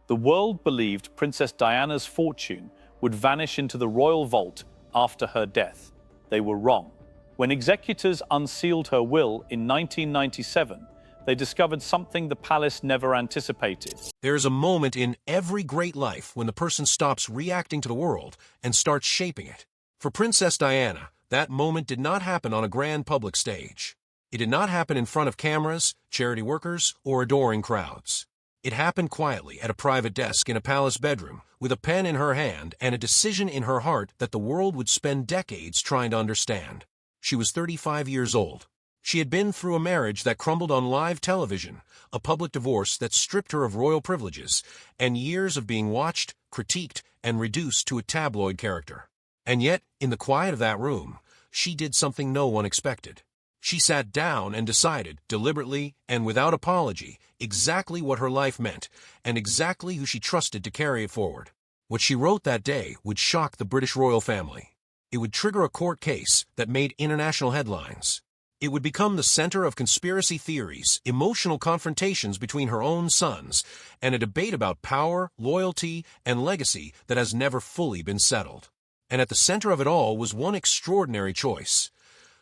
The world believed Princess Diana's fortune would vanish into the royal vault after her death. They were wrong. When executors unsealed her will in 1997, they discovered something the palace never anticipated. There's a moment in every great life when the person stops reacting to the world and starts shaping it. For Princess Diana, that moment did not happen on a grand public stage. It did not happen in front of cameras, charity workers, or adoring crowds. It happened quietly at a private desk in a palace bedroom, with a pen in her hand and a decision in her heart that the world would spend decades trying to understand. She was 35 years old. She had been through a marriage that crumbled on live television, a public divorce that stripped her of royal privileges, and years of being watched, critiqued, and reduced to a tabloid character. And yet, in the quiet of that room, she did something no one expected. She sat down and decided, deliberately and without apology, exactly what her life meant, and exactly who she trusted to carry it forward. What she wrote that day would shock the British royal family. It would trigger a court case that made international headlines. It would become the center of conspiracy theories, emotional confrontations between her own sons, and a debate about power, loyalty, and legacy that has never fully been settled. And at the center of it all was one extraordinary choice.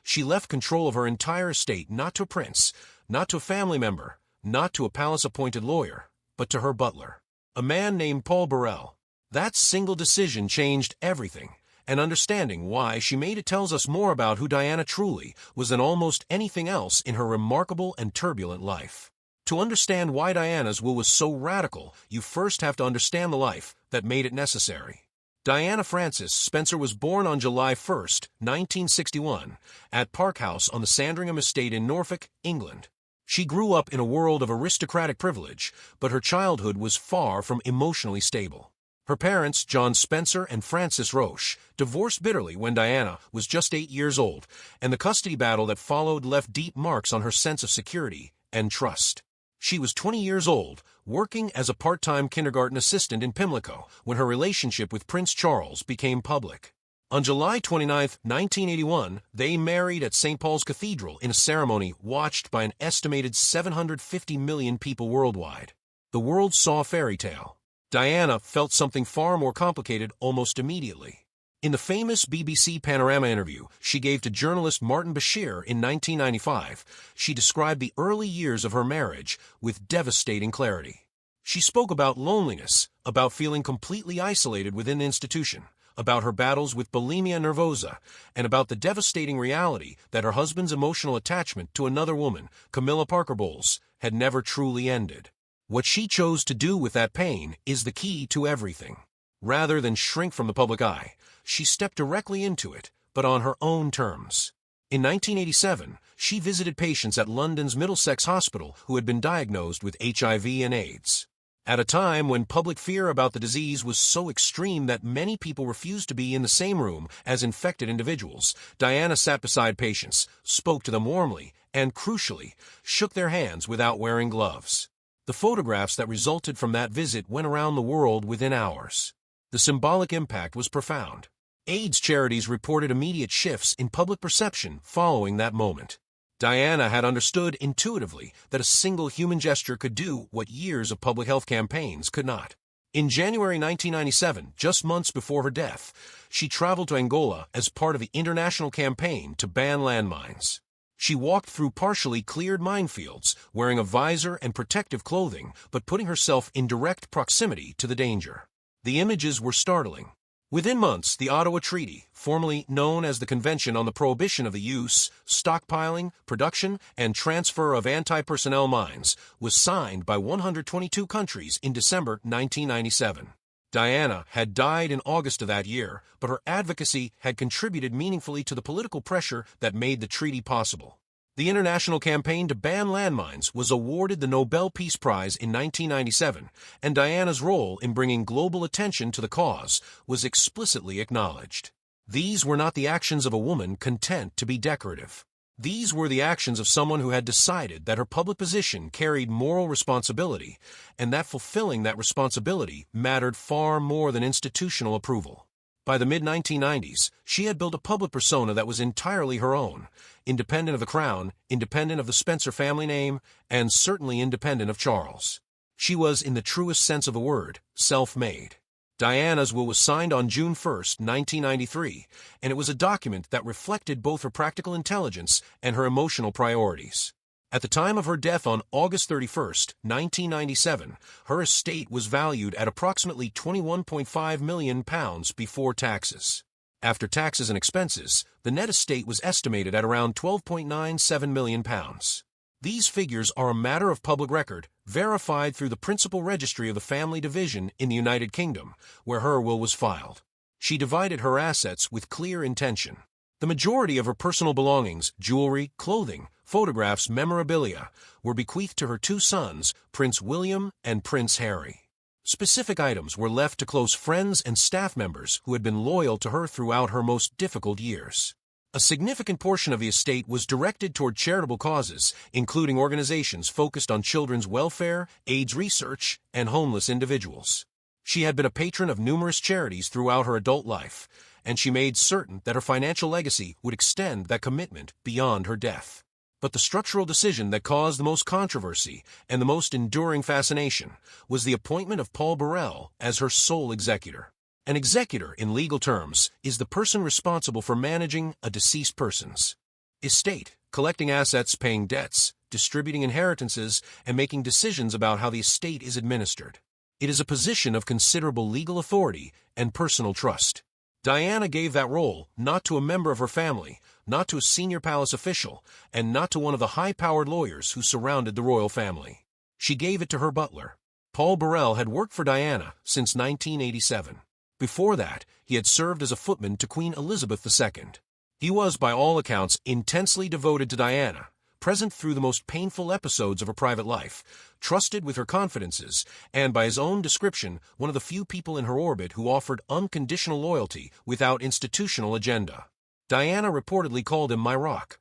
She left control of her entire estate not to a prince, not to a family member, not to a palace-appointed lawyer, but to her butler, a man named Paul Burrell. That single decision changed everything, and understanding why she made it tells us more about who Diana truly was than almost anything else in her remarkable and turbulent life. To understand why Diana's will was so radical, you first have to understand the life that made it necessary. Diana Frances Spencer was born on July 1, 1961, at Park House on the Sandringham Estate in Norfolk, England. She grew up in a world of aristocratic privilege, but her childhood was far from emotionally stable. Her parents, John Spencer and Frances Roche, divorced bitterly when Diana was just 8 years old, and the custody battle that followed left deep marks on her sense of security and trust. She was 20 years old, working as a part-time kindergarten assistant in Pimlico, when her relationship with Prince Charles became public. On July 29, 1981, they married at St. Paul's Cathedral in a ceremony watched by an estimated 750 million people worldwide. The world saw a fairy tale. Diana felt something far more complicated almost immediately. In the famous BBC Panorama interview she gave to journalist Martin Bashir in 1995, she described the early years of her marriage with devastating clarity. She spoke about loneliness, about feeling completely isolated within the institution, about her battles with bulimia nervosa, and about the devastating reality that her husband's emotional attachment to another woman, Camilla Parker Bowles, had never truly ended. What she chose to do with that pain is the key to everything. Rather than shrink from the public eye, she stepped directly into it, but on her own terms. In 1987, she visited patients at London's Middlesex Hospital who had been diagnosed with HIV and AIDS. At a time when public fear about the disease was so extreme that many people refused to be in the same room as infected individuals, Diana sat beside patients, spoke to them warmly, and, crucially, shook their hands without wearing gloves. The photographs that resulted from that visit went around the world within hours. The symbolic impact was profound. AIDS charities reported immediate shifts in public perception following that moment. Diana had understood intuitively that a single human gesture could do what years of public health campaigns could not. In January 1997, just months before her death, she traveled to Angola as part of the international campaign to ban landmines. She walked through partially cleared minefields, wearing a visor and protective clothing, but putting herself in direct proximity to the danger. The images were startling. Within months, the Ottawa Treaty, formerly known as the Convention on the Prohibition of the Use, Stockpiling, Production, and Transfer of Anti-Personnel Mines, was signed by 122 countries in December 1997. Diana had died in August of that year, but her advocacy had contributed meaningfully to the political pressure that made the treaty possible. The international campaign to ban landmines was awarded the Nobel Peace Prize in 1997, and Diana's role in bringing global attention to the cause was explicitly acknowledged. These were not the actions of a woman content to be decorative. These were the actions of someone who had decided that her public position carried moral responsibility, and that fulfilling that responsibility mattered far more than institutional approval. By the mid-1990s, she had built a public persona that was entirely her own, independent of the crown, independent of the Spencer family name, and certainly independent of Charles. She was, in the truest sense of the word, self-made. Diana's will was signed on June 1, 1993, and it was a document that reflected both her practical intelligence and her emotional priorities. At the time of her death on August 31, 1997, her estate was valued at approximately £21.5 million before taxes. After taxes and expenses, the net estate was estimated at around £12.97 million. These figures are a matter of public record, verified through the principal registry of the family division in the United Kingdom, where her will was filed. She divided her assets with clear intention. The majority of her personal belongings, jewelry, clothing, photographs, memorabilia, were bequeathed to her two sons, Prince William and Prince Harry. Specific items were left to close friends and staff members who had been loyal to her throughout her most difficult years. A significant portion of the estate was directed toward charitable causes, including organizations focused on children's welfare, AIDS research, and homeless individuals. She had been a patron of numerous charities throughout her adult life, and she made certain that her financial legacy would extend that commitment beyond her death. But the structural decision that caused the most controversy and the most enduring fascination was the appointment of Paul Burrell as her sole executor. An executor, in legal terms, is the person responsible for managing a deceased person's estate, collecting assets, paying debts, distributing inheritances, and making decisions about how the estate is administered. It is a position of considerable legal authority and personal trust. Diana gave that role not to a member of her family, not to a senior palace official, and not to one of the high-powered lawyers who surrounded the royal family. She gave it to her butler. Paul Burrell had worked for Diana since 1987. Before that, he had served as a footman to Queen Elizabeth II. He was, by all accounts, intensely devoted to Diana, present through the most painful episodes of her private life, trusted with her confidences, and, by his own description, one of the few people in her orbit who offered unconditional loyalty without institutional agenda. Diana reportedly called him my rock.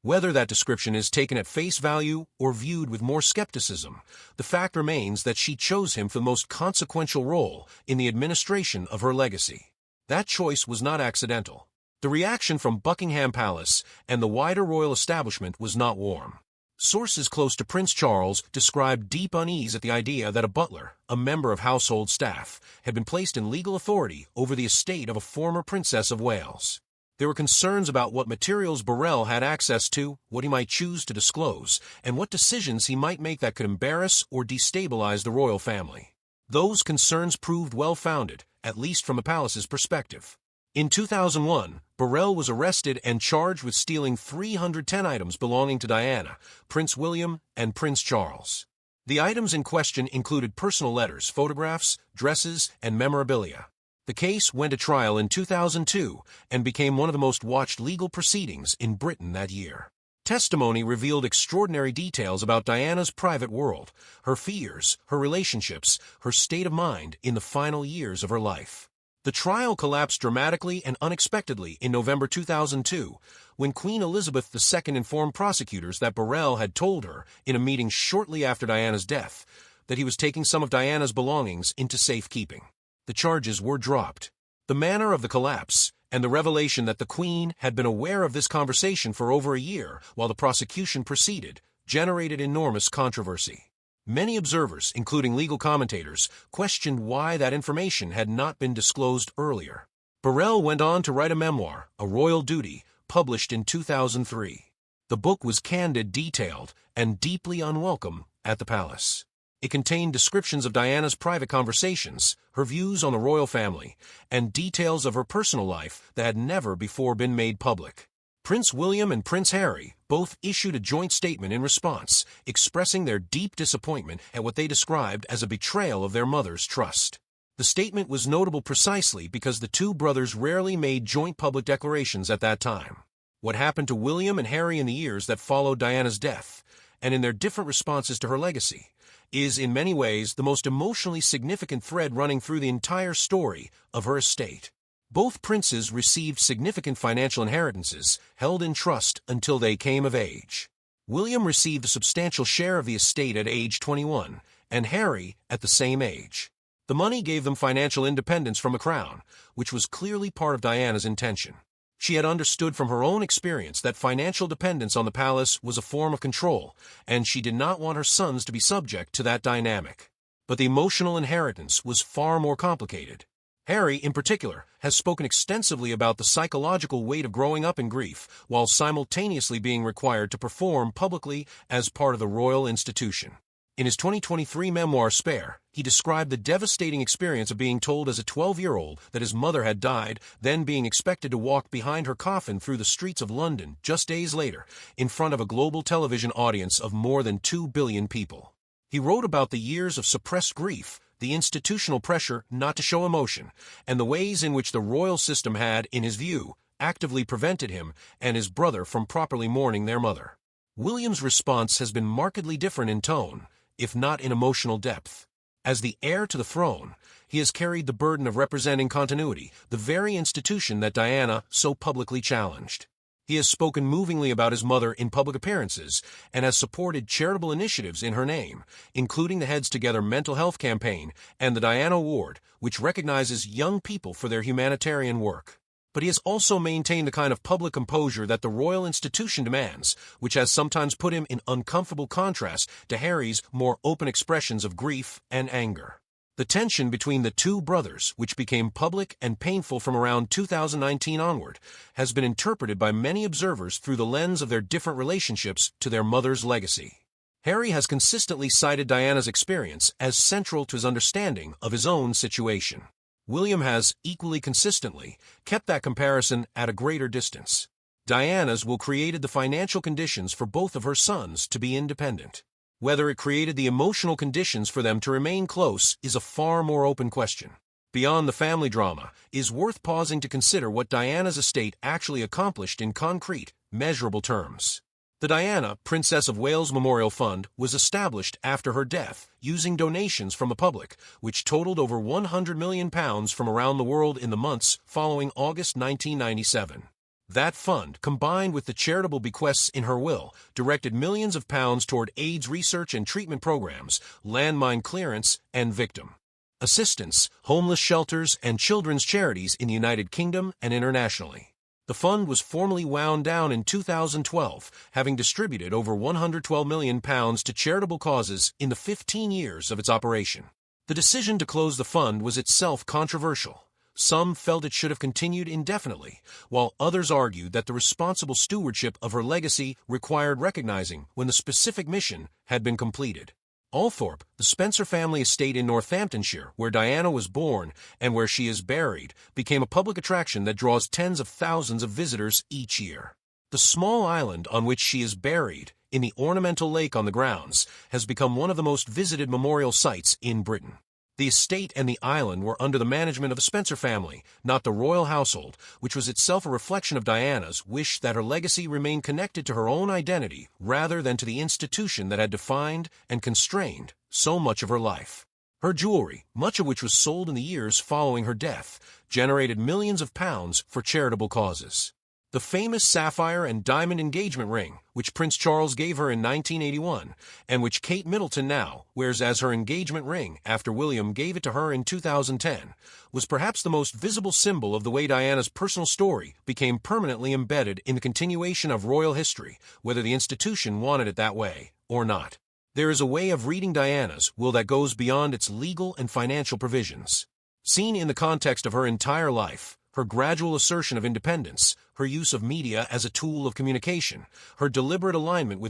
Whether that description is taken at face value or viewed with more skepticism, the fact remains that she chose him for the most consequential role in the administration of her legacy. That choice was not accidental. The reaction from Buckingham Palace and the wider royal establishment was not warm. Sources close to Prince Charles described deep unease at the idea that a butler, a member of household staff, had been placed in legal authority over the estate of a former Princess of Wales. There were concerns about what materials Burrell had access to, what he might choose to disclose, and what decisions he might make that could embarrass or destabilize the royal family. Those concerns proved well-founded, at least from the palace's perspective. In 2001, Burrell was arrested and charged with stealing 310 items belonging to Diana, Prince William, and Prince Charles. The items in question included personal letters, photographs, dresses, and memorabilia. The case went to trial in 2002 and became one of the most watched legal proceedings in Britain that year. Testimony revealed extraordinary details about Diana's private world, her fears, her relationships, her state of mind in the final years of her life. The trial collapsed dramatically and unexpectedly in November 2002 when Queen Elizabeth II informed prosecutors that Burrell had told her in a meeting shortly after Diana's death that he was taking some of Diana's belongings into safekeeping. The charges were dropped. The manner of the collapse and the revelation that the Queen had been aware of this conversation for over a year while the prosecution proceeded generated enormous controversy. Many observers, including legal commentators, questioned why that information had not been disclosed earlier. Burrell went on to write a memoir, A Royal Duty, published in 2003. The book was candid, detailed, and deeply unwelcome at the palace. It contained descriptions of Diana's private conversations, her views on the royal family, and details of her personal life that had never before been made public. Prince William and Prince Harry both issued a joint statement in response, expressing their deep disappointment at what they described as a betrayal of their mother's trust. The statement was notable precisely because the two brothers rarely made joint public declarations at that time. What happened to William and Harry in the years that followed Diana's death, and in their different responses to her legacy, is in many ways the most emotionally significant thread running through the entire story of her estate. Both princes received significant financial inheritances held in trust until they came of age. William received a substantial share of the estate at age 21, and Harry at the same age. The money gave them financial independence from the crown, which was clearly part of Diana's intention. She had understood from her own experience that financial dependence on the palace was a form of control, and she did not want her sons to be subject to that dynamic. But the emotional inheritance was far more complicated. Harry, in particular, has spoken extensively about the psychological weight of growing up in grief while simultaneously being required to perform publicly as part of the royal institution. In his 2023 memoir, Spare, he described the devastating experience of being told as a 12-year-old that his mother had died, then being expected to walk behind her coffin through the streets of London just days later, in front of a global television audience of more than 2 billion people. He wrote about the years of suppressed grief, the institutional pressure not to show emotion, and the ways in which the royal system had, in his view, actively prevented him and his brother from properly mourning their mother. William's response has been markedly different in tone, if not in emotional depth. As the heir to the throne, he has carried the burden of representing continuity, the very institution that Diana so publicly challenged. He has spoken movingly about his mother in public appearances and has supported charitable initiatives in her name, including the Heads Together mental health campaign and the Diana Award, which recognizes young people for their humanitarian work. But he has also maintained the kind of public composure that the royal institution demands, which has sometimes put him in uncomfortable contrast to Harry's more open expressions of grief and anger. The tension between the two brothers, which became public and painful from around 2019 onward, has been interpreted by many observers through the lens of their different relationships to their mother's legacy. Harry has consistently cited Diana's experience as central to his understanding of his own situation. William has, equally consistently, kept that comparison at a greater distance. Diana's will created the financial conditions for both of her sons to be independent. Whether it created the emotional conditions for them to remain close is a far more open question. Beyond the family drama, it is worth pausing to consider what Diana's estate actually accomplished in concrete, measurable terms. The Diana, Princess of Wales Memorial Fund was established after her death using donations from the public, which totaled over £100 million from around the world in the months following August 1997. That fund, combined with the charitable bequests in her will, directed millions of pounds toward AIDS research and treatment programs, landmine clearance, and victim assistance, homeless shelters, and children's charities in the United Kingdom and internationally. The fund was formally wound down in 2012, having distributed over £112 million to charitable causes in the 15 years of its operation. The decision to close the fund was itself controversial. Some felt it should have continued indefinitely, while others argued that the responsible stewardship of her legacy required recognizing when the specific mission had been completed. Althorpe, the Spencer family estate in Northamptonshire, where Diana was born and where she is buried, became a public attraction that draws tens of thousands of visitors each year. The small island on which she is buried, in the ornamental lake on the grounds, has become one of the most visited memorial sites in Britain. The estate and the island were under the management of the Spencer family, not the royal household, which was itself a reflection of Diana's wish that her legacy remain connected to her own identity rather than to the institution that had defined and constrained so much of her life. Her jewelry, much of which was sold in the years following her death, generated millions of pounds for charitable causes. The famous sapphire and diamond engagement ring, which Prince Charles gave her in 1981, and which Kate Middleton now wears as her engagement ring after William gave it to her in 2010, was perhaps the most visible symbol of the way Diana's personal story became permanently embedded in the continuation of royal history, whether the institution wanted it that way or not. There is a way of reading Diana's will that goes beyond its legal and financial provisions. Seen in the context of her entire life, her gradual assertion of independence, her use of media as a tool of communication, her deliberate alignment with